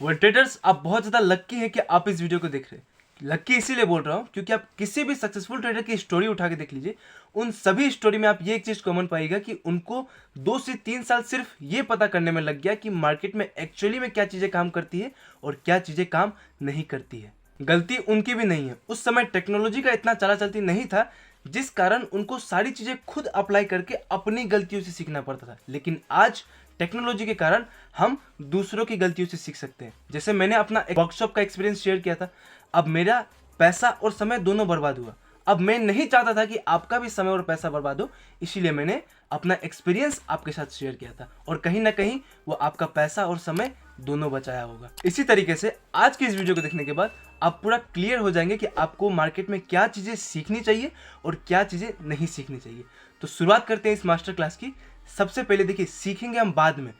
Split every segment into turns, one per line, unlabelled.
Well traders, आप बहुत ज़्यादा लक्की है कि आप इस वीडियो को देख रहे हैं। लक्की इसीलिए बोल रहा हूँ क्योंकि आप किसी भी सक्सेसफुल ट्रेडर की स्टोरी उठा के देख लीजिए, उन सभी स्टोरी में आप ये एक चीज़ कॉमन पाइएगा कि उनको 2 से 3 साल सिर्फ ये पता करने में लग गया कि मार्केट में एक्चुअली में क्या चीज़ें काम करती है और क्या चीज़ें काम नहीं करती है। गलती उनकी भी नहीं है, उस समय टेक्नोलॉजी का इतना चला चलती नहीं था, जिस कारण उनको सारी चीज़ें खुद अप्लाई करके अपनी गलतियों से सीखना पड़ता था। लेकिन आज टेक्नोलॉजी के कारण हम दूसरों की गलतियों से सीख सकते हैं। जैसे मैंने अपना एक वर्कशॉप का एक्सपीरियंस शेयर किया था, अब मेरा पैसा और समय दोनों बर्बाद हुआ। अब मैं नहीं चाहता था कि आपका भी समय और पैसा बर्बाद हो, इसीलिए मैंने अपना एक्सपीरियंस आपके साथ शेयर किया था और कहीं ना कहीं वो आपका पैसा और समय दोनों बचाया होगा। इसी तरीके से आज की इस वीडियो को देखने के बाद आप पूरा क्लियर हो जाएंगे कि आपको मार्केट में क्या चीज़ें सीखनी चाहिए और क्या चीज़ें नहीं सीखनी चाहिए। तो शुरुआत करते हैं इस मास्टर क्लास की। सबसे पहले देखिए, सीखेंगे हम बाद में,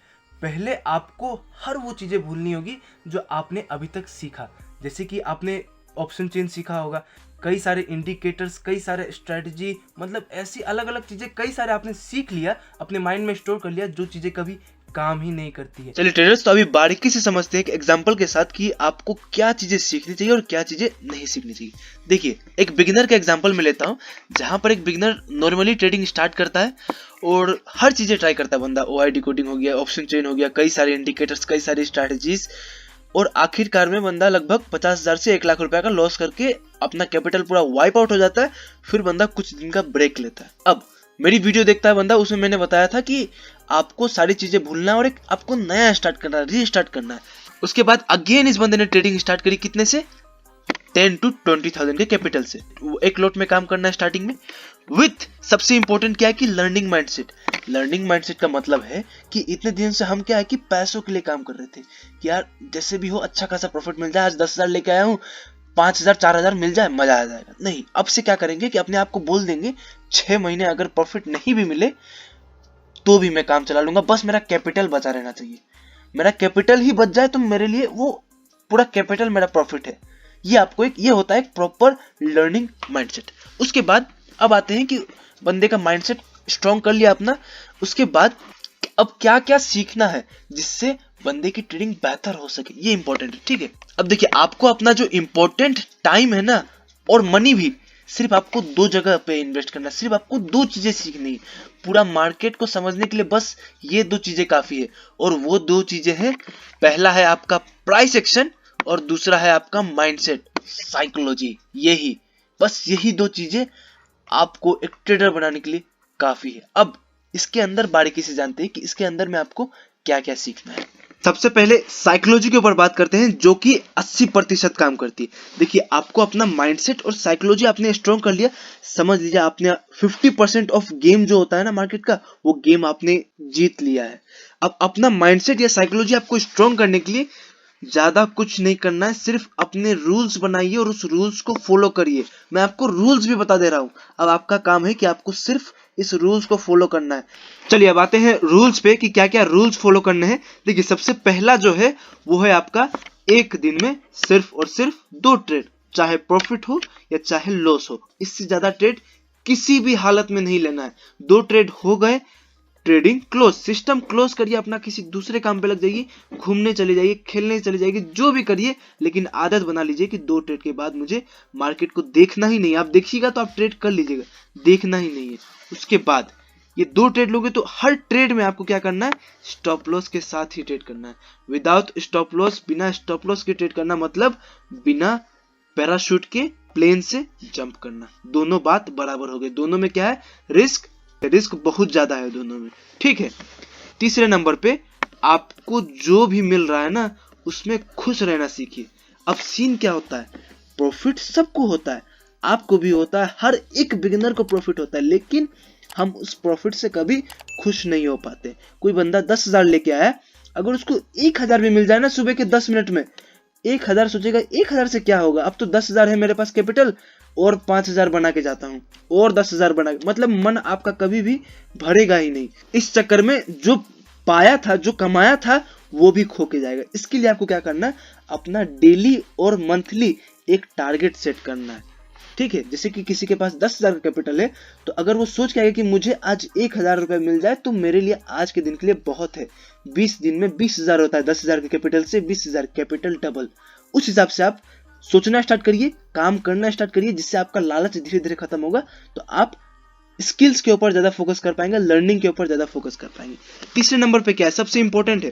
पहले आपको हर वो चीज़ें भूलनी होगी जो आपने अभी तक सीखा। जैसे कि आपने ऑप्शन चेन सीखा होगा, कई सारे इंडिकेटर्स, कई सारे स्ट्रेटजी, मतलब ऐसी अलग अलग चीज़ें कई सारे आपने सीख लिया, अपने माइंड में स्टोर कर लिया, जो चीज़ें कभी काम ही नहीं करती है।
चलिए ट्रेडर्स, तो अभी बारीकी से समझते हैं एक एग्जांपल के साथ कि आपको क्या चीजें सीखनी चाहिए और क्या चीजें नहीं सीखनी चाहिए। देखिए, एक बिगिनर का एग्जांपल मैं लेता हूं, जहां पर एक बिगिनर नॉर्मली ट्रेडिंग स्टार्ट करता है और हर चीजें ट्राई करता है बंदा। ओआई डिकोडिंग हो गया, ऑप्शन चेन हो गया, कई सारे इंडिकेटर्स, कई सारी स्ट्रैटेजीज, और आखिरकार में बंदा लगभग 50,000 से 1 लाख रुपए का लॉस करके अपना कैपिटल पूरा वाइप आउट हो जाता है। फिर बंदा कुछ दिन का ब्रेक लेता है। अब मेरी वीडियो देखता है बंदा, उसमें मैंने बताया था कि आपको सारी चीजें भूलना है और एक आपको नया स्टार्ट करना है, रीस्टार्ट करना है। उसके बाद अगेन इस बंदे ने ट्रेडिंग स्टार्ट करी, कितने से? 10 to 20,000 के कैपिटल से। एक लॉट में काम करना है स्टार्टिंग में, विथ सबसे इंपॉर्टेंट क्या है कि लर्निंग माइंडसेट। लर्निंग माइंडसेट का मतलब है कि इतने दिन से हम क्या है कि पैसों के लिए काम कर रहे थे कि यार जैसे भी हो अच्छा खासा प्रॉफिट मिल जाए, आज 10,000 लेके आया हूँ, 5,000 4,000 मिल जाए, मजा आ जाएगा। नहीं, अब से क्या करेंगे कि अपने आप को बोल देंगे 6 महीने अगर प्रॉफिट नहीं भी मिले तो भी मैं काम चला लूंगा, बस मेरा कैपिटल बचा रहना चाहिए। मेरा कैपिटल ही बच जाए तो मेरे लिए वो पूरा कैपिटल मेरा प्रॉफिट है। ये आपको ये होता है एक प्रॉपर लर्निंग माइंडसेट। उसके बाद अब आते हैं कि बंदे का माइंडसेट स्ट्रॉन्ग कर लिया अपना, उसके बाद अब क्या क्या सीखना है जिससे बंदे की ट्रेडिंग बेहतर हो सके, ये इंपॉर्टेंट है। ठीक है, अब देखिए, आपको अपना जो इंपॉर्टेंट टाइम है ना, और मनी भी, सिर्फ आपको 2 जगह पे इन्वेस्ट करना है। सिर्फ आपको 2 चीजें सीखनी है। पूरा मार्केट को समझने के लिए बस ये 2 चीजें काफी है, और वो 2 चीजें हैं, पहला है आपका प्राइस एक्शन और दूसरा है आपका माइंडसेट, साइकोलॉजी। यही 2 चीजें आपको एक ट्रेडर बनाने के लिए काफी है। अब इसके अंदर बारीकी से जानते हैं कि इसके अंदर में आपको क्या क्या सीखना है। सबसे पहले साइकोलॉजी के ऊपर बात करते हैं, जो कि 80% काम करती है। देखिए, आपको अपना माइंडसेट और साइकोलॉजी आपने स्ट्रॉन्ग कर लिया, समझ लीजिए आपने 50% ऑफ गेम जो होता है ना मार्केट का, वो गेम आपने जीत लिया है। अब अपना माइंडसेट या साइकोलॉजी आपको स्ट्रॉन्ग करने के लिए ज्यादा कुछ नहीं करना है, सिर्फ अपने रूल्स बनाइए और उस रूल्स को फॉलो करिए। मैं आपको रूल्स भी बता दे रहा हूं, अब आपका काम है कि आपको सिर्फ इस रूल्स को फॉलो करना है। चलिए अब आते हैं रूल्स पे कि क्या क्या रूल्स फॉलो करने हैं। देखिए, सबसे पहला जो है वो है आपका एक दिन में सिर्फ और सिर्फ 2 ट्रेड, चाहे प्रॉफिट हो या चाहे लॉस हो, इससे ज्यादा ट्रेड किसी भी हालत में नहीं लेना है। 2 ट्रेड हो गए, ट्रेडिंग क्लोज, सिस्टम क्लोज करिए, अपना किसी दूसरे काम पे लग जाइए, घूमने चले जाइए, खेलने चले जाइए, जो भी करिए, लेकिन आदत बना लीजिए कि 2 ट्रेड के बाद मुझे मार्केट को देखना ही नहीं। आप देखिएगा तो आप ट्रेड कर लीजिएगा, देखना ही नहीं है। उसके बाद ये 2 ट्रेड लोगे तो हर ट्रेड में आपको क्या करना है? स्टॉप लॉस के साथ ही ट्रेड करना है। विदाउट स्टॉप लॉस, बिना स्टॉप लॉस के ट्रेड करना मतलब बिना पैराशूट के प्लेन से जंप करना। दोनों बात बराबर हो गई। दोनों में क्या है? रिस्क बहुत ज्यादा है दोनों में। ठीक है, तीसरे नंबर पे आपको जो भी मिल रहा है ना, उसमें खुश रहना सीखिए। अब सीन क्या होता है, प्रॉफिट सबको होता है, आपको भी होता है, हर एक बिगिनर को प्रॉफिट होता है, लेकिन हम उस प्रॉफिट से कभी खुश नहीं हो पाते। कोई बंदा 10,000 लेके आया, अगर उसको 1,000 भी मिल जाए ना सुबह के 10 मिनट में, 1,000 सोचेगा 1,000 से क्या होगा, अब तो 10,000 है मेरे पास कैपिटल, और 5,000 बना के जाता हूँ, और 10,000 बना, मतलब मन आपका कभी भी भरेगा ही नहीं। इस चक्कर में जो पाया था, जो कमाया था, वो भी खो के जाएगा। इसके लिए आपको क्या करना है? अपना डेली और मंथली एक टारगेट सेट करना है। ठीक है, जैसे कि किसी के पास 10,000 का कैपिटल है, तो अगर वो सोच के आएगा कि मुझे आज 1,000 रुपये मिल जाए तो मेरे लिए आज के दिन के लिए बहुत है, 20 दिन में 20,000 होता है, 10,000 के कैपिटल से 20,000 कैपिटल डबल। उस हिसाब से आप सोचना स्टार्ट करिए, काम करना स्टार्ट करिए, जिससे आपका लालच धीरे धीरे खत्म होगा, तो आप स्किल्स के ऊपर ज्यादा फोकस कर पाएंगे, लर्निंग के ऊपर ज्यादा फोकस कर पाएंगे। तीसरे नंबर पे क्या है, सबसे इंपॉर्टेंट है,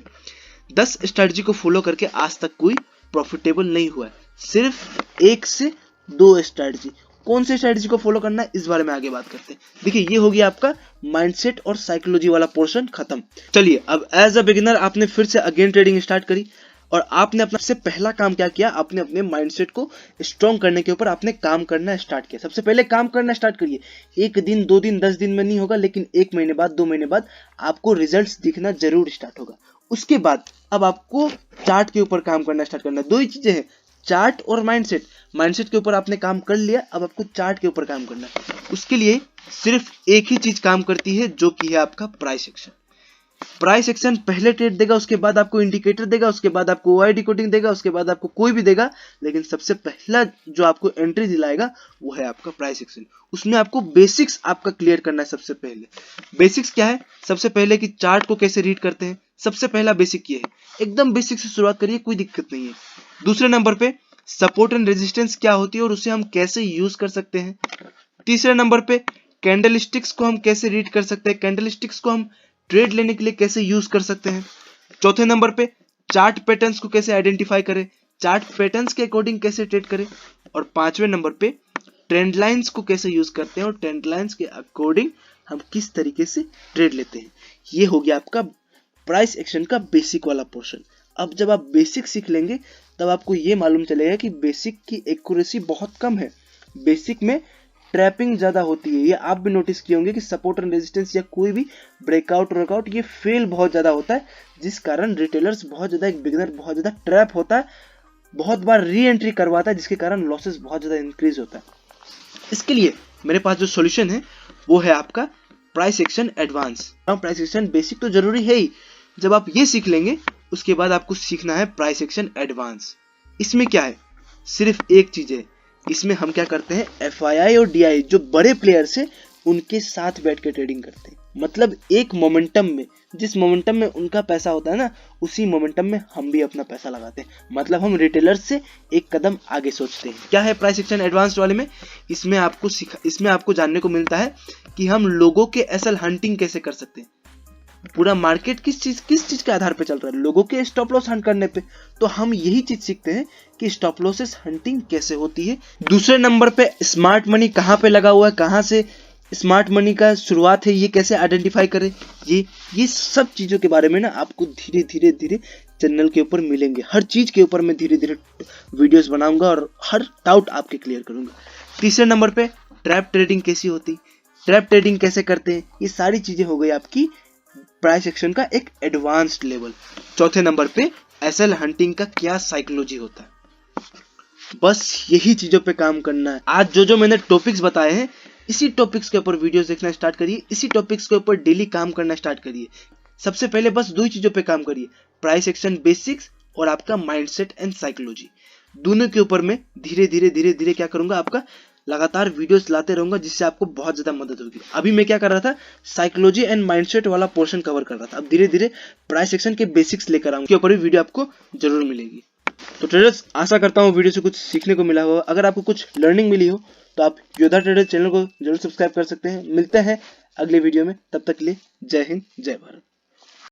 10 स्ट्रेटजी को फॉलो करके आज तक कोई प्रॉफिटेबल नहीं हुआ है, सिर्फ 1 से 2 स्ट्रेटजी। कौन से स्ट्रेटजी को फॉलो करना है इस बारे में आगे बात करते हैं। देखिए, ये हो गया आपका माइंडसेट और साइकोलॉजी वाला पोर्शन खत्म। चलिए, अब एज अ बिगिनर आपने फिर से अगेन ट्रेडिंग स्टार्ट करी, और आपने अपना सबसे पहला काम क्या किया, आपने अपने माइंडसेट को स्ट्रॉन्ग करने के ऊपर आपने काम करना स्टार्ट किया। सबसे पहले काम करना स्टार्ट करिए, 1 दिन 2 दिन 10 दिन में नहीं होगा, लेकिन 1 महीने बाद 2 महीने बाद आपको रिजल्ट्स दिखना जरूर स्टार्ट होगा। उसके बाद अब आपको चार्ट के ऊपर काम करना स्टार्ट करना है। 2 ही चीजें हैं, चार्ट और माइंडसेट। माइंडसेट के ऊपर आपने काम कर लिया, अब आपको चार्ट के ऊपर काम करना है। उसके लिए सिर्फ एक ही चीज काम करती है, जो कि है आपका प्राइस एक्शन। प्राइस एक्शन पहले ट्रेड देगा, उसके बाद आपको इंडिकेटर देगा, उसके बाद आपको ओआई डिकोडिंग देगा, उसके बाद आपको कोई भी देगा, लेकिन सबसे पहला जो आपको एंट्री दिलाएगा वो है आपका प्राइस एक्शन। उसमें आपको बेसिक्स आपका क्लियर करना है। सबसे पहले बेसिक्स क्या है, सबसे पहले कि चार्ट को कैसे रीड करते हैं, सबसे पहला बेसिक ये है, एकदम बेसिक से शुरुआत करिए, कोई दिक्कत नहीं है। दूसरे नंबर पे सपोर्ट एंड रेजिस्टेंस क्या होती है और उसे हम कैसे यूज कर सकते हैं। तीसरे नंबर पे कैंडल स्टिक्स को हम कैसे रीड कर सकते हैं, कैंडल स्टिक्स को हम ट्रेड लेने के लिए कैसे यूज कर सकते हैं। चौथे नंबर पे चार्ट पैटर्न्स को कैसे आइडेंटिफाई करें, चार्ट पैटर्न्स के अकॉर्डिंग कैसे ट्रेड करें। और पांचवें नंबर पे ट्रेंड लाइंस को कैसे यूज करते हैं और ट्रेंड लाइंस के अकॉर्डिंग हम किस तरीके से ट्रेड लेते हैं। ये हो गया आपका प्राइस एक्शन का बेसिक वाला पोर्शन। अब जब आप बेसिक सीख लेंगे तब आपको ये मालूम चलेगा कि बेसिक की एक्यूरेसी बहुत कम है, बेसिक में ट्रैपिंग ज्यादा होती है। ये आप भी नोटिस किए होंगे कि सपोर्ट एंड रेजिस्टेंस या कोई भी ब्रेकआउट वर्कआउट ये फेल बहुत ज्यादा होता है, जिस कारण रिटेलर्स बहुत ज्यादा, एक बिगिनर बहुत ज्यादा ट्रैप होता है, बहुत बार री एंट्री करवाता है, जिसके कारण लॉसेस बहुत ज्यादा इंक्रीज होता है। इसके लिए मेरे पास जो सॉल्यूशन है वो है आपका price action advance. Price action basic तो जरूरी है ही, जब आप ये सीख लेंगे उसके बाद आपको सीखना है प्राइस एक्शन एडवांस। इसमें क्या है, सिर्फ एक चीज है, इसमें हम क्या करते हैं, एफआईआई और डीआई जो बड़े प्लेयर्स हैं उनके साथ बैठ के ट्रेडिंग करते हैं। मतलब एक मोमेंटम में, जिस मोमेंटम में उनका पैसा होता है ना, उसी मोमेंटम में हम भी अपना पैसा लगाते हैं। मतलब हम रिटेलर्स से एक कदम आगे सोचते हैं। क्या है प्राइस एक्शन एडवांस्ड वाले में, इसमें आपको जानने को मिलता है कि हम लोगों के असल हंटिंग कैसे कर सकते हैं। पूरा मार्केट किस चीज के आधार पे चल रहा है, लोगों के स्टॉप लॉस हंट करने पे। तो हम यही चीज सीखते हैं कि स्टॉप लॉसेस हंटिंग कैसे होती है। दूसरे नंबर पे स्मार्ट मनी कहाँ पे लगा हुआ है, कहाँ से स्मार्ट मनी का शुरुआत है, ये कैसे आइडेंटिफाई करें। ये सब चीजों के बारे में ना आपको धीरे धीरे चैनल के ऊपर मिलेंगे। हर चीज के ऊपर मैं धीरे धीरे वीडियोस बनाऊंगा और हर डाउट आपके क्लियर करूंगा। तीसरे नंबर पे ट्रैप ट्रेडिंग कैसी होती, ट्रैप ट्रेडिंग कैसे करते हैं, ये सारी चीजें हो गई आपकी प्राइस एक्शन का एक एडवांस्ड लेवल। चौथे नंबर पे एसएल हंटिंग का क्या साइकोलॉजी होता है। बस यही चीजों पे काम करना है। आज जो मैंने टॉपिक्स बताए हैं, इसी टॉपिक्स के ऊपर वीडियोस देखना स्टार्ट करिए, इसी टॉपिक्स के ऊपर डेली काम करना स्टार्ट करिए। सबसे पहले बस 2 ही चीजों पे काम करिए, प्राइस एक्शन बेसिक्स और आपका माइंडसेट एंड साइकोलॉजी। दोनों के ऊपर मैं धीरे धीरे क्या करूंगा, आपका लगातार वीडियोस लाते रहूंगा, जिससे आपको बहुत ज्यादा मदद होगी। अभी मैं क्या कर रहा था, साइकोलॉजी एंड माइंडसेट वाला पोर्शन कवर कर रहा था। अब धीरे धीरे प्राइस एक्शन के बेसिक्स लेकर आऊंगा, के ऊपर भी वीडियो आपको जरूर मिलेगी। तो ट्रेडर्स, आशा करता हूँ वीडियो से कुछ सीखने को मिला हो। अगर आपको कुछ लर्निंग मिली हो तो आप योद्धा ट्रेडर चैनल को जरूर सब्सक्राइब कर सकते हैं। मिलते हैं अगले वीडियो में, तब तक के लिए जय हिंद जय भारत।